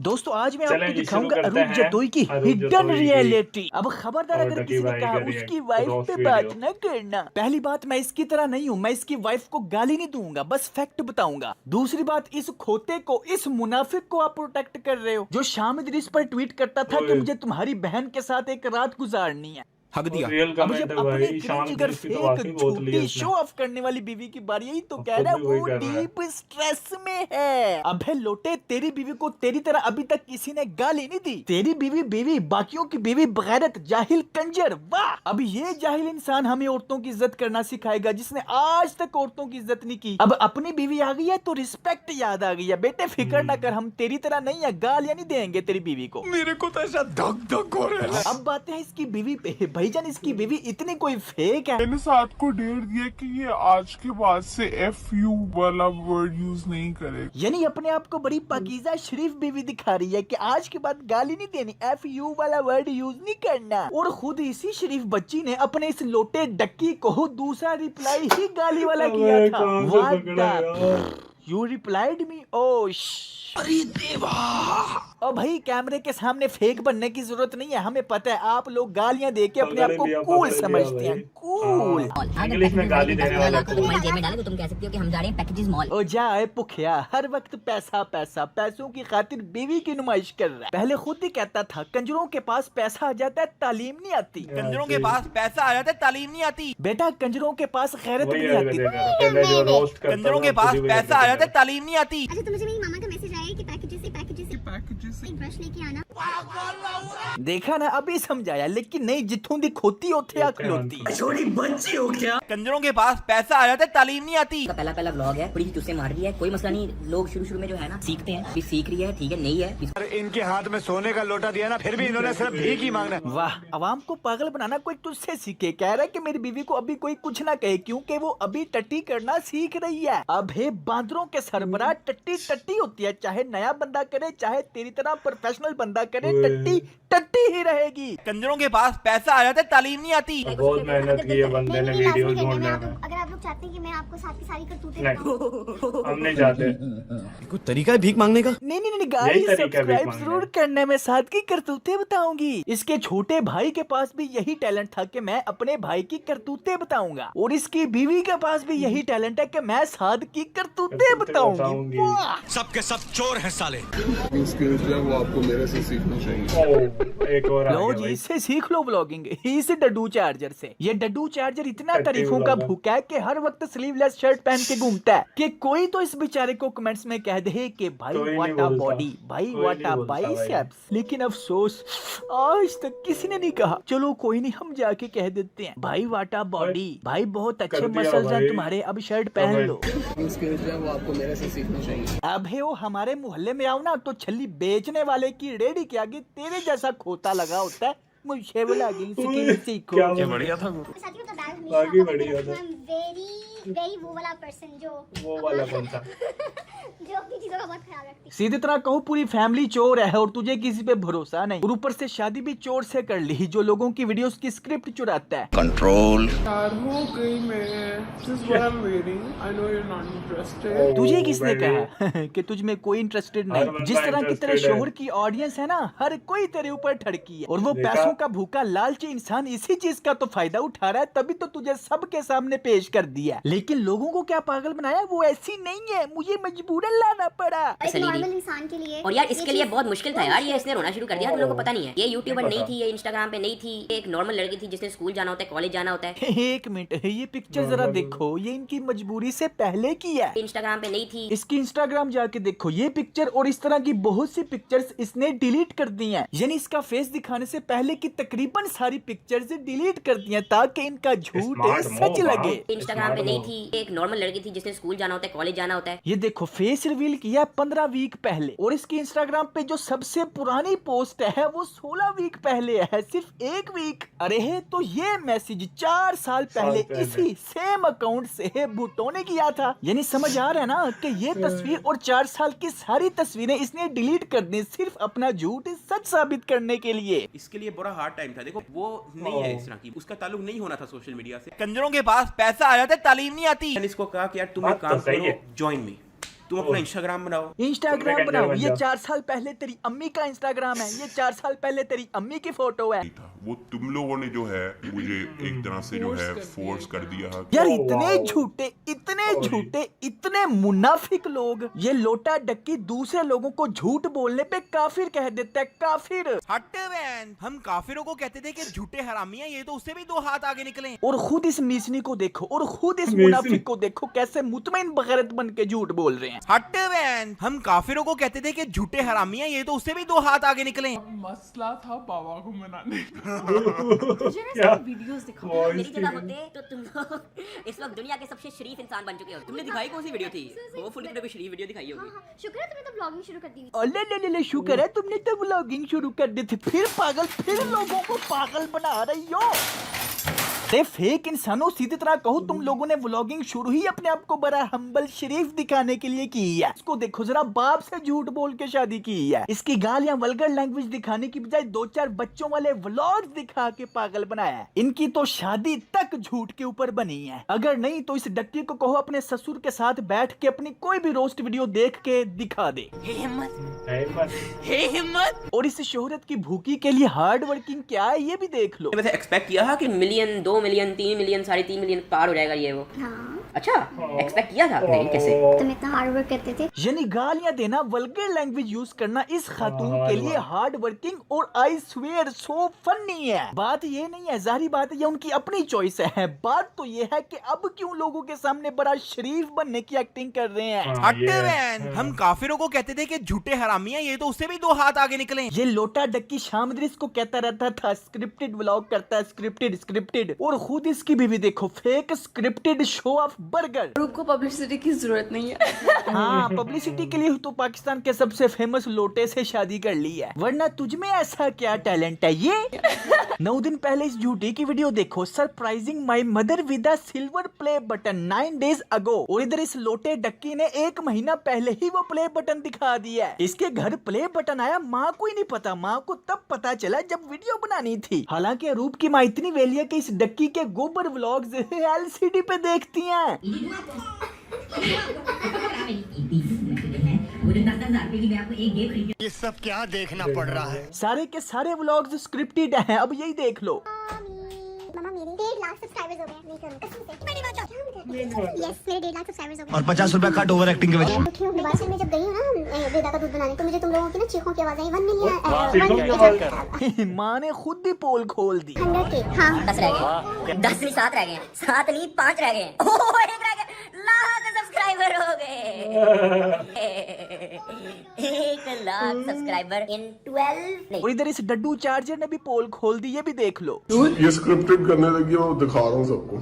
दोस्तों आज मैं चलें आपको जी, शुरू दिखाऊंगा करते अरूप हैं जतोई की अरूप हिडन जतोई की रियलिटी। अब खबरदार और अगर डकी किसी ने भाई कहा का उसकी रिएक्ट वाइफ रोस्ट पे वीडियो। बात न करना। पहली बात, मैं इसकी तरह नहीं हूँ, मैं इसकी वाइफ को गाली नहीं दूंगा, बस फैक्ट बताऊंगा। दूसरी बात, इस खोते को, इस मुनाफिक को आप प्रोटेक्ट कर रहे हो जो शामिद इस पर ट्वीट करता था कि ओए, मुझे तुम्हारी बहन के साथ एक रात गुजारनी है। हक और दिया। रियल अब कमेंट जब है अपने भाई। क्रिंज शाम गर की तो फेक वाकई बहुत लिया झूठी इसने शो ऑफ करने वाली बीवी की बारी, यही तो और कह खुद रहा भी है वही वो कर रहा है। डीप स्ट्रेस में है। अबे लोटे, तेरी बीवी को तेरी तरह अभी तक किसी ने गाली नहीं दी। तेरी बीवी बीवी, बाकियों की बीवी बगैरत, जाहिल, कंजर। वाह, अब ये जाहिल इंसान हमें औरतों की इज्जत करना सिखाएगा जिसने आज तक औरतों की इज्जत नहीं की। अब अपनी बीवी आ गई है तो रिस्पेक्ट याद आ गई है। बेटे फिक्र ना कर, हम तेरी तरह नहीं है, गालियां नहीं देंगे तेरी बीवी को। मेरे को तो ऐसा धक धक हो रहा है। अब बातें हैं इसकी बीवी पे। भाईजान इसकी बीवी इतनी कोई फेक है? मैंने साथ को डेट दिया कि ये आज के बाद से FU वाला वर्ड यूज नहीं करेगा। यानी अपने आप को बड़ी पाकीज़ा शरीफ बीवी दिखा रही है कि आज के बाद गाली नहीं देनी, FU वाला वर्ड यूज नहीं करना। और खुद इसी शरीफ बच्ची ने अपने इस लोटे डक्की को दूसरा रिप्लाई ही गाली वाला किया अबे था। कहाँ से What पकड़ा यार? the- You replied me? Oh अरे देवा। और भाई कैमरे के सामने फेक बनने की जरूरत नहीं है, हमें पता है आप लोग गालियां देके अपने आप को कूल समझते हैं। कूल। इंग्लिश में गाली देने वाला तो तुम्हारी जेब में डाले तो तुम कह सकती हो कि हम जा रहे हैं पैकेजेस मॉल। ओ जाए पुखिया, हर वक्त पैसा पैसा, पैसों की खातिर बीवी की नुमाइश कर रहा है। पहले खुद ही कहता था कंजरों के पास पैसा आ जाता है, तालीम नहीं आती। कंजरों के पास पैसा आ जाता है, तालीम नहीं आती। बेटा कंजरों के पास गैरत वही नहीं आती। पहले जो रोस्ट करता कंजरों था, के पास खुद ही वही पैसा आ हरकतें जाता है, तालीम नहीं आती। अच्छा, तो मुझे मेरी मामा का मैसेज आया है कि पैकेजेस एक ब्रश लेके आना। देखा ना, अभी समझाया, लेकिन नहीं, जिथों दी खोती उथे आंख लोती। छोटी बच्ची हो क्या? कंजरों के पास पैसा आ जाता है, तालीम नहीं आती। का पहला व्लॉग है, थोड़ी सी तुझसे मार रही है, कोई मसला नहीं। लोग शुरू में जो है ना सीखते हैं, अभी सीख रही है, ठीक है, नहीं है। इनके हाथ में सोने का लोटा दिया ना, फिर भी इन्होंने सिर्फ भीख ही मांगना है। वाह, अवाम को पागल बनाना कोई तुझसे सीखे। कह रहा है कि मेरी बीवी को अभी कोई कुछ ना कहे क्योंकि वो अभी टट्टी करना सीख रही है। अब है बांदरों के सरबराह टट्टी टट्टी होती है, चाहे नया बंदा करे चाहे तेरी तरह प्रोफेशनल बंदा करे, टट्टी टट्टी ही रहेगी। कंजरों के पास पैसा आ जाता है, तालीम नहीं आती। बहुत मेहनत की है बंदे ने वीडियो लाजमी करना ढूंढने है, में। अगर आप लोग चाहते हैं कि मैं आपको साथ की सारी करतूतें नहीं, हम नहीं चाहते। कोई तरीका है भीख मांगने का? नहीं नहीं नहीं यही गाइस, तरीका है भीख सब्सक्राइब मांगने जरूर करने में साथ की करतूतें बताऊंगी। इसके छोटे भाई के पास भी यही टैलेंट था कि मैं अपने भाई की करतूतें बताऊंगा, और इसकी बीवी के पास भी यही टैलेंट है कि मैं साथ की करतूतें करतूतें बताऊंगी। बताऊंगी। वाह। सबके सब चोर हैं साले। स्किल्स जो है वो आपको मेरे से सीखना चाहिए। ओ, एक और आ लो गया जी, भाई। इससे सीख लो ब्लॉगिंग, इस डड्डू चार्जर से। ये डड्डू चार्जर इतना टट्टी तारीफों का ब्लॉगर। भूखा है कि हर वक्त स्लीवलेस शर्ट पहन के घूमता है कि कोई तो इस बेचारे को कमेंट्स में कह दे कि भाई कोई नहीं वाटा बोलता। बॉडी, भाई कोई वाटा नहीं बोलता भाई। बाइसेप्स। लेकिन अफसोस आज तक किसी ने नहीं कहा। चलो कोई नहीं, हम जाके कह देते हैं भाई वाटा बॉडी, भाई बहुत अच्छे कर दिया मसल्स हैं भाई। तुम्हारे, अब शर्ट पहन लो। स्किल्स जो है वो आपको मेरे से सीखना चाहिए। अब है वो हमारे मोहल्ले में आओ ना तो छल्ली बेचने वाले की रेडी के आगे तेरे जैसा खोता लगा होता है। मुझे वो लगी सीखो। क्या बढ़िया था वो। साथ ही बता दूं, बाकी बढ़िया था। वेरी वो वाला पर्सन जो वो वाला कौन था? जो अपनी चीजों का बहुत ख्याल रखती है। सीधी तरह कहूँ पूरी फैमिली चोर है और तुझे किसी पे भरोसा नहीं, और ऊपर से शादी भी चोर से कर ली जो लोगों की वीडियोस की स्क्रिप्ट चुराता है। कंट्रोल। यार हो गई मैं। Just what I'm waiting. I know you're not interested. तुझे किसने baby। कहा कि तुझ में कोई इंटरेस्टेड हर नहीं? बंदा जिस तरह की तेरे interested है। शोहर की ऑडियंस है ना, हर कोई तेरे ऊपर ठड़की है, और वो देखा? पैसों का भूखा लालची इंसान इसी चीज का तो फायदा उठा रहा है, तभी तो तुझे सबके सामने पेश कर दिया। लेकिन लोगों को क्या पागल बनाया, वो ऐसी नहीं है, मुझे मजबूरन लाना पड़ा। एक नॉर्मल इंसान के लिए और यार ये इसके लिए चीज़ बहुत मुश्किल था यार, ये इसने रोना शुरू कर दिया, तुम लोगों को पता नहीं है। ये यूट्यूबर नहीं थी, ये इंस्टाग्राम पे नहीं थी, ये एक नॉर्मल लड़की थी जिसने स्कूल जाना होता है, कॉलेज जाना होता है। एक मिनट, ये पिक्चर जरा देखो, ये इनकी मजबूरी से पहले की है। इंस्टाग्राम पे नहीं थी। इसकी इंस्टाग्राम जाके देखो, ये पिक्चर और इस तरह की बहुत सी पिक्चर्स इसने डिलीट कर दी हैं। यानी इसका फेस दिखाने से पहले की तकरीबन सारी पिक्चर्स डिलीट कर दी हैं ताकि इनका झूठ Smart सच move, लगे। इंस्टाग्राम पे नहीं थी, एक नॉर्मल लड़की थी जिसने स्कूल जाना होता है, कॉलेज जाना होता है। ये देखो फेस रिवील किया 15 वीक पहले, और इसकी इंस्टाग्राम पे जो सबसे पुरानी पोस्ट है वो 16 वीक पहले है, सिर्फ 1 वीक। अरे है तो ये मैसेज 4 साल पहले इसी सेम अकाउंट से भुट्टो ने किया था। यानी समझ आ रहा है ना कि ये तस्वीर और 4 साल की सारी तस्वीरें इसने डिलीट कर दी सिर्फ अपना झूठ सच साबित करने के लिए। इसके लिए बड़ा हार्ड टाइम था। देखो वो नहीं है इस तरह की, उसका ताल्लुक नहीं होना था सोशल मीडिया से। कंजरों के पास पैसा आ जाता है, तालीम नहीं आती। मैंने इसको कहा कि यार तुम एक बात तो काम सही करो, है। ज्वाइन मी, तुम अपना इंस्टाग्राम बनाओ। इंस्टाग्राम तुम बनाओ, बन ये जाओ। 4 साल पहले तेरी अम्मी का इंस्टाग्राम है, ये 4 साल पहले तेरी अम्मी की फोटो है। वो तुम लोगों ने जो है मुझे एक तरह से जो है फोर्स कर दिया है। यार Oh, इतने wow. झूठे, इतने झूठे, इतने मुनाफिक लोग। ये लोटा डक्की दूसरे लोगों को झूठ बोलने पे काफिर कह देता है, काफिर। हट बहन, हम काफिरों को कहते थे कि झूठे हरामी हैं, ये तो उससे भी 2 हाथ आगे निकले। और खुद इस मीसनी को देखो, और खुद इस मीसनी। मुनाफिक को देखो कैसे मुतमईन बगैरत बन के झूठ बोल रहे हैं। हट बहन, हम काफिरों को कहते थे कि झूठे हरामी हैं, ये तो उससे भी 2 हाथ आगे निकले। मसला था बाबा को मनाने का। मुझे ना सारी वीडियोस दिखाओ। मेरी जगह होते तो तुम लोग इस वक्त दुनिया के सबसे शरीफ इंसान बन चुके हो। तुमने दिखाई कौन सी वीडियो थी? होपफुली तुमने कोई शरीफ वीडियो दिखाई होगी। हाँ, शुक्र है तुमने तो ब्लॉगिंग शुरू कर दी। अल्ले शुक्र है तुमने तो व्लॉगिंग शुरू कर दी थी। फिर पागल, फिर लोगों को पागल बना रही हो। अरे फेक इंसानों, सीधी तरह कहो तुम लोगों ने व्लॉगिंग शुरू ही अपने आप को बड़ा हम्बल शरीफ दिखाने के लिए की है। इसको देखो जरा, बाप से झूठ बोल के शादी की है। इसकी गालियां वल्गर लैंग्वेज दिखाने की बजाय 2-4 बच्चों वाले व्लॉग्स दिखा के पागल बनाया है। इनकी तो शादी तक झूठ के ऊपर बनी है। अगर नहीं तो इस डक्की को कहो अपने ससुर के साथ बैठ के अपनी कोई भी रोस्ट वीडियो देख के दिखा दे। हिम्मत। और इस शोहरत की भूखी के लिए हार्ड वर्किंग क्या है ये भी देख लो। वैसे एक्सपेक्ट किया था कि मिलियन, 2 मिलियन, 3 मिलियन, 3.5 मिलियन पार हो जाएगा ये वो। हाँ, अच्छा, एक्सपेक्ट किया था लेकिन कैसे? तुम इतना हार्ड वर्क करते थे। यानी गालियां देना, वल्गर लैंग्वेज यूज करना इस खातून के लिए हार्ड वर्किंग और आई स्वेयर सो फनी है। बात ये नहीं है, जाहिर बात है ये उनकी अपनी चॉइस है। बात तो ये है कि अब क्यों लोगों के सामने बड़ा शरीफ बनने की एक्टिंग कर रहे हैं। हट बहन, हम काफिरों को कहते थे कि झूठे हरामी हैं, ये तो उससे भी 2 हाथ आगे निकले। ये लोटा डक्की शामदरिस को कहता रहता था स्क्रिप्टेड व्लॉग करता है, स्क्रिप्टेड, और खुद इसकी बीवी देखो fake scripted show off burger. Group को पब्लिसिटी की जरूरत नहीं है। हाँ, पब्लिसिटी के लिए तो पाकिस्तान के सबसे फेमस लोटे से शादी कर ली है, वरना तुझ में ऐसा क्या टैलेंट है ये। 9 दिन पहले इस झूठी की वीडियो देखो, surprising my mother with a silver play button 9 days ago। और इधर इस लोटे डक्की ने 1 महीना पहले ही वो प्ले बटन दिखा दिया है। इसके घर प्ले बटन आया, माँ को ही नहीं पता। माँ को तब पता चला जब वीडियो बनानी थी। हालांकि अरूप की माँ इतनी वेली है कि इस डक्की के गोबर व्लॉग्स LCD पे देखती हैं। ये सब क्या देखना पड़ रहा है। सारे के सारे व्लॉग्स स्क्रिप्टेड हैं। अब यही देख लो। मामा मेरे 1.5 लाख सब्सक्राइबर्स हो गए। नहीं करूँगा कसम से। मेरी बात यस, मेरे 1.5 लाख सब्सक्राइबर्स हो गए। और 50 रुपया कट ओवर एक्टिंग के वजह। दुखी हूँ। हिमाचल में जब गई हूँ ना वेदा का दूध बनाने, तो मुझे तुम लोगों की ना चीखों की आवाज आई। 1 मिलियन माँ ने खुद ही पोल खोल दी। 100 के। हाँ 10 रह गए, 10 नहीं 7 रह गए, 7 नहीं 5 रह गए। ओह, 1 रह गए, लाख सब्सक्राइबर हो गए। 1 लाख सब्सक्राइबर इन 12 और इधर इस डड्डू चार्जर ने भी पोल खोल दी, ये भी देख लो। ये स्क्रिप्टेड करने लगी और दिखा रहा हूँ सबको,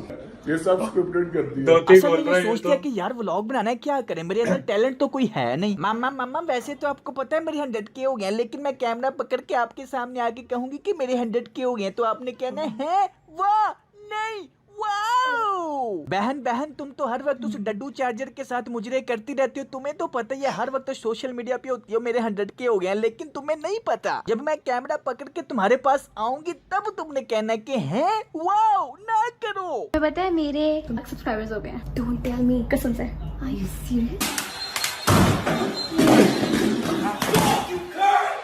ये सब स्क्रिप्टेड करती है। धोती असल बोल में रहा ये है सोचते हैं कि यार व्लॉग बनाना है, क्या करें, मेरे अंदर टैलेंट तो कोई है नहीं। मामा वैसे तो आपको पता है मेरे 100K हो गए, लेकिन मैं कैमरा पकड़ के आपके सामने आके कहूंगी कि मेरे 100K हो गए, तो आपने कहना है वाह नहीं वाओ। बहन तुम तो हर वक्त उस डड्डू चार्जर के साथ मुजरे करती रहती हो। तुम्हें तो पता ही है हर वक्त तो सोशल मीडिया पे होती हो मेरे 100K हो गए, लेकिन तुम्हें नहीं पता जब मैं कैमरा पकड़ के तुम्हारे पास आऊंगी तब तुमने कहना कि हैं वाओ ना करो। पता है मेरे सब्सक्राइबर्स हो गए। डोंट टेल मी, कसम से। Are you serious?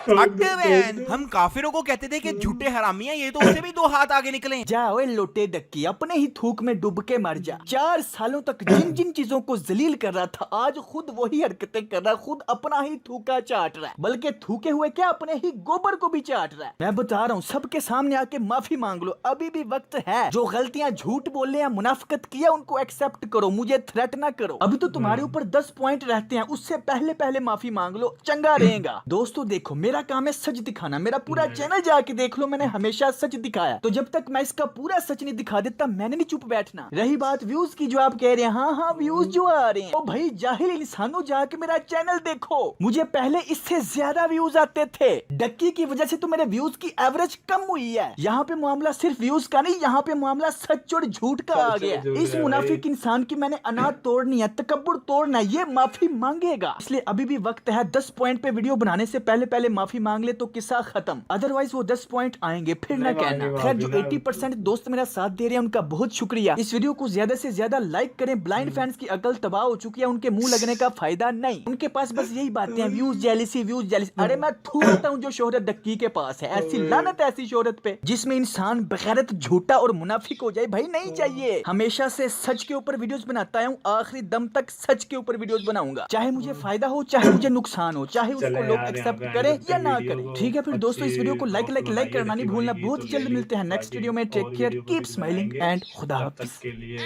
हट बहन, हम काफिरों को कहते थे कि झूठे हरामी हैं, ये तो उससे भी 2 हाथ आगे निकले। जा ओए लोटे डक्की, अपने ही थूक में डूब के मर जा। 4 सालों तक जिन जिन चीजों को जलील कर रहा था, आज खुद वही हरकतें कर रहा है, खुद अपना ही थूका चाट रहा है, बल्कि थूके हुए क्या अपने ही गोबर को भी चाट रहा है। मैं बता रहा हूँ, सबके सामने आके माफी मांग लो, अभी भी वक्त है। जो गलतियां झूठ बोलने या मुनाफिकत किया उनको एक्सेप्ट करो, मुझे थ्रेट ना करो। अभी तो तुम्हारे ऊपर 10 पॉइंट रहते हैं, उससे पहले माफी मांग लो, चंगा रहेगा। दोस्तों देखो, मेरा काम है सच दिखाना, मेरा पूरा चैनल जाके देख लो, मैंने हमेशा सच दिखाया। तो जब तक मैं इसका पूरा सच नहीं दिखा देता, मैंने नहीं चुप बैठना। रही बात व्यूज की, जो आप कह रहे हैं, हाँ व्यूज जो आ रहे हैं, ओ भाई जाहिल इंसानों, जाके मेरा चैनल देखो। मुझे पहले इससे ज्यादा व्यूज आते थे। डक्की की वजह से तो मेरे व्यूज की एवरेज कम हुई है। यहाँ पे मामला सिर्फ व्यूज का नहीं, यहाँ पे मामला सच और झूठ का आ गया। इस मुनाफिक इंसान की मैंने अनाज तोड़नी है, तकब्बुर तोड़ना है, ये माफी मांगेगा। इसलिए अभी भी वक्त है। 10 पॉइंट पे वीडियो बनाने से पहले माफी मांग ले तो किस्सा खत्म, अदरवाइज वो 10 पॉइंट आएंगे फिर ना नहीं कहना। मांगी, खैर जो मांगी ना। 80% दोस्त मेरा साथ दे रहे हैं उनका बहुत शुक्रिया। इस वीडियो को ज्यादा से ज्यादा लाइक करें। ब्लाइंड फैंस की अकल तबाह हो चुकी है, उनके मुंह लगने का फायदा नहीं, उनके पास बस यही बातें हैं, व्यूज जेलिसी व्यूज जेलिसी। अरे मैं थूकता हूँ जो शोहरत डक्की के पास है, ऐसी लानत है ऐसी शोहरत पे जिसमें इंसान बगैरत झूठा और मुनाफिक हो जाए, भाई नहीं चाहिए। हमेशा से सच के ऊपर वीडियोस बनाता हूँ, आखिरी दम तक सच के ऊपर वीडियोस बनाऊंगा, चाहे मुझे फायदा हो चाहे मुझे नुकसान हो, चाहे उसको लोग एक्सेप्ट करें या ना करें। ठीक है फिर दोस्तों, इस वीडियो को लाइक करना नहीं भूलना। बहुत जल्द मिलते हैं नेक्स्ट वीडियो में। Take care, keep smiling and खुदा तब हाफिज। तक के लिए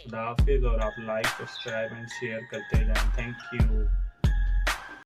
खुदा हाफिज। और आप लाइक, सब्सक्राइब एंड शेयर करते जाएं। Thank you.